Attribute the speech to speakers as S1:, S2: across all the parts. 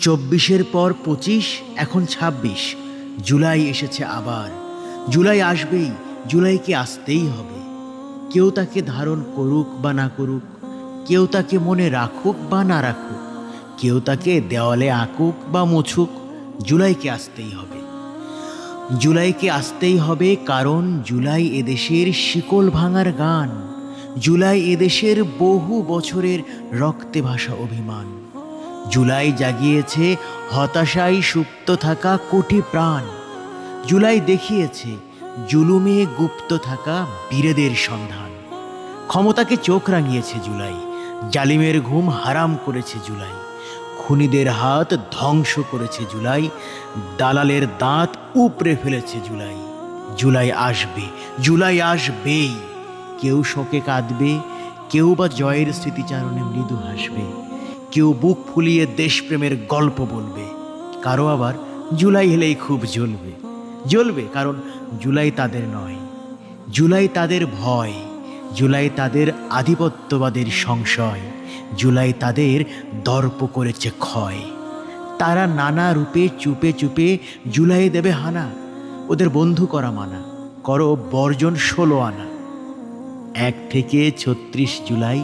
S1: 24-এর পর 25, এখন 26। জুলাই এসেছে আবার। জুলাই আসবেই, জুলাইকে আসতেই হবে। কেউ তাকে ধারণ করুক বা না করুক, কেউ তাকে মনে রাখুক বা না রাখুক, কেউ তাকে দেওয়ালে আঁকুক বা মুছুক, জুলাইকে আসতেই হবে। জুলাইকে আসতেই হবে, কারণ জুলাই এদেশের শিকল ভাঙার গান। জুলাই এদেশের বহু বছরের রক্তে ভাসা অভিমান। জুলাই জাগিয়েছে হতাশায় সুপ্ত থাকা কোটি প্রাণ। জুলাই দেখিয়েছে জুলুমে গুপ্ত থাকা বীরেদের সন্ধান। ক্ষমতাকে চোখ রাঙিয়েছে জুলাই, জালিমের ঘুম হারাম করেছে জুলাই। খুনিদের হাত ধ্বংস করেছে জুলাই, দালালের দাঁত উপড়ে ফেলেছে জুলাই। জুলাই আসবে, জুলাই আসবেই। কেউ শোকে কাঁদবে, কেউ বা জয়ের স্মৃতিচারণে মৃদু হাসবে, কেউ বুক ফুলিয়ে দেশপ্রেমের গল্প বলবে, কারো আবার জুলাই এলেই খুব জ্বলবে। জ্বলবে কারণ জুলাই তাদের নয়, জুলাই তাদের ভয়, জুলাই তাদের আধিপত্যবাদের সংশয়, জুলাই তাদের দর্প করেছে ক্ষয়। তারা নানা রূপে চুপে চুপে জুলাই দেবে হানা। ওদের বন্ধু করা মানা, করো বর্জন 16 আনা। 1 থেকে 36 জুলাই,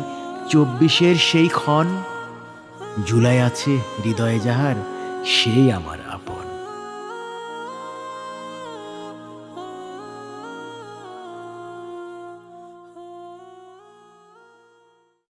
S1: 24-এর সেই ক্ষণ। জুলাই আছে হৃদয়ে যাহার, সেই আমার